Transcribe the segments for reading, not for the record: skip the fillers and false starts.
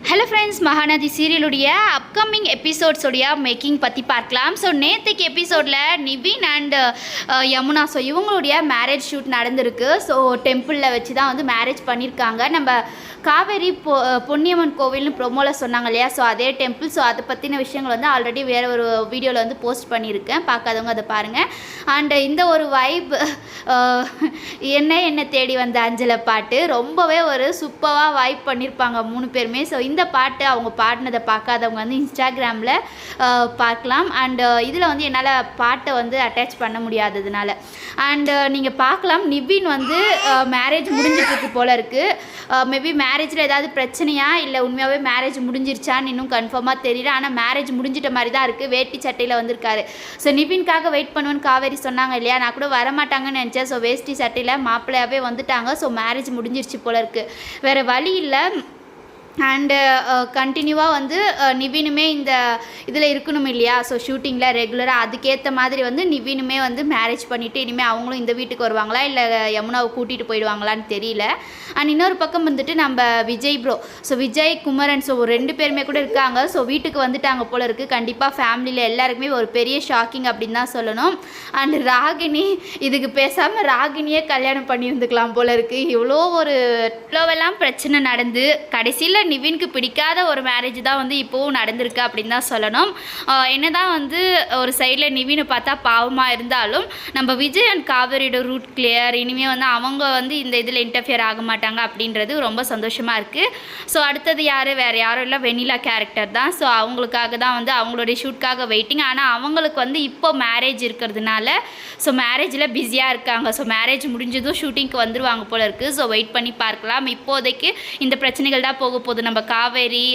Hello friends, Mahanadi சீரியலுடைய upcoming எபிசோட்ஸோடைய making பற்றி பார்க்கலாம். ஸோ நேற்றுக்கு எபிசோடில் நிவின் அண்ட் யமுனா ஸோ இவங்களுடைய மேரேஜ் ஷூட் நடந்திருக்கு. ஸோ டெம்பிளில் வச்சு தான் வந்து மேரேஜ் பண்ணியிருக்காங்க. நம்ம காவேரி பொன்னியம்மன் கோவில்னு ப்ரொமோவில் சொன்னாங்க இல்லையா, ஸோ அதே டெம்பிள். ஸோ அதை பற்றின விஷயங்கள் வந்து ஆல்ரெடி வேறு ஒரு வீடியோவில் வந்து போஸ்ட் பண்ணியிருக்கேன், பார்க்காதவங்க அதை பாருங்கள். அண்டு இந்த ஒரு வைப் என்ன தேடி வந்த அஞ்சலை பாட்டு ரொம்பவே ஒரு சூப்பராக வைப் பண்ணியிருப்பாங்க 3 பேருமே. ஸோ இந்த பாட்டு அவங்க பாடினதை பார்க்காதவங்க வந்து இன்ஸ்டாகிராமில் பார்க்கலாம். அண்டு இதில் வந்து என்னால் பாட்டை வந்து அட்டாச் பண்ண முடியாததுனால அண்டு நீங்கள் பார்க்கலாம். நிவின் வந்து மேரேஜ் முடிஞ்சிட்ருக்கு போல் இருக்குது. மேபி மேரேஜில் ஏதாவது பிரச்சனையா இல்லை உண்மையாகவே மேரேஜ் முடிஞ்சிருச்சான்னு இன்னும் கன்ஃபார்மாக தெரியல. ஆனால் மேரேஜ் முடிஞ்சிட்ட மாதிரி தான் இருக்குது. வேட்டி சட்டையில் வந்திருக்காரு. ஸோ நிவின்காக வெயிட் பண்ணுவேன்னு காவேரி சொன்னாங்க இல்லையா, நான் கூட வரமாட்டாங்கன்னு நினச்சேன். ஸோ வேஷ்டி சட்டையில் மாப்பிள்ளையாகவே வந்துட்டாங்க. ஸோ மேரேஜ் முடிஞ்சிருச்சு போல இருக்குது. வேறு வழி இல்லை. அண்டு கண்டினியூவாக வந்து நிவினுமே இந்த இதில் இருக்கணும் இல்லையா, ஸோ ஷூட்டிங்கில் ரெகுலராக அதுக்கேற்ற மாதிரி வந்து நிவினுமே வந்து மேரேஜ் பண்ணிவிட்டு இனிமேல் அவங்களும் இந்த வீட்டுக்கு வருவாங்களா இல்லை யமுனாவை கூட்டிகிட்டு போயிடுவாங்களான்னு தெரியல. அண்ட் இன்னொரு பக்கம் வந்துட்டு நம்ம Vijay bro, so Vijay Kumaran, so 2 பேருமே கூட இருக்காங்க. ஸோ வீட்டுக்கு வந்துட்டாங்க போல இருக்குது. கண்டிப்பாக ஃபேமிலியில் எல்லாருக்குமே ஒரு பெரிய ஷாக்கிங் அப்படின்னு தான் சொல்லணும். அண்ட் ராகினி, இதுக்கு பேசாமல் ராகினியே கல்யாணம் பண்ணியிருந்துக்கலாம் போல இருக்குது. இவ்வளோவெல்லாம் பிரச்சனை நடந்து கடைசியில் நிவினுக்கு பிடிக்காத ஒரு மேரேஜ் தான் வந்து இப்போவும் நடந்திருக்கு அப்படின்னு தான் சொல்லணும். என்னதான் வந்து ஒரு சைடில் நிவினை பார்த்தா பாவமாக இருந்தாலும் நம்ம விஜய் அண்ட் காவேரியோட ரூட் கிளியர். இனிமேல் வந்து அவங்க வந்து இந்த இதில் இன்டர்ஃபியர் ஆக மாட்டாங்க அப்படின்றது ரொம்ப சந்தோஷமாக இருக்குது. ஸோ அடுத்தது யார், வேறு யாரும் இல்லை, வெண்ணிலா கேரக்டர் தான். ஸோ அவங்களுக்காக தான் வந்து அவங்களுடைய ஷூட்காக வெயிட்டிங். ஆனால் அவங்களுக்கு வந்து இப்போ மேரேஜ் இருக்கிறதுனால ஸோ மேரேஜில் பிஸியாக இருக்காங்க. ஸோ மேரேஜ் முடிஞ்சதும் ஷூட்டிங்க்கு வந்துடுவாங்க போல இருக்குது. ஸோ வெயிட் பண்ணி பார்க்கலாம். இப்போதைக்கு இந்த பிரச்சனைகள் தான் போக போகுது. நம்ம காவேரி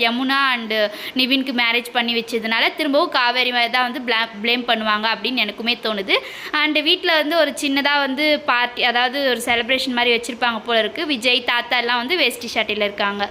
யமுனா அண்டு நிவினுக்கு மேரேஜ் பண்ணி வச்சதுனால திரும்பவும் காவேரி மாதிரி தான் வந்து ப்ளேம் பண்ணுவாங்க அப்படின்னு எனக்குமே தோணுது. அண்டு வீட்டில் வந்து ஒரு சின்னதாக வந்து பார்ட்டி, அதாவது ஒரு செலிப்ரேஷன் மாதிரி வச்சுருப்பாங்க போல இருக்குது. விஜய் தாத்தா எல்லாம் வந்து வேஷ்டி ஷர்ட்டில் இருக்காங்க.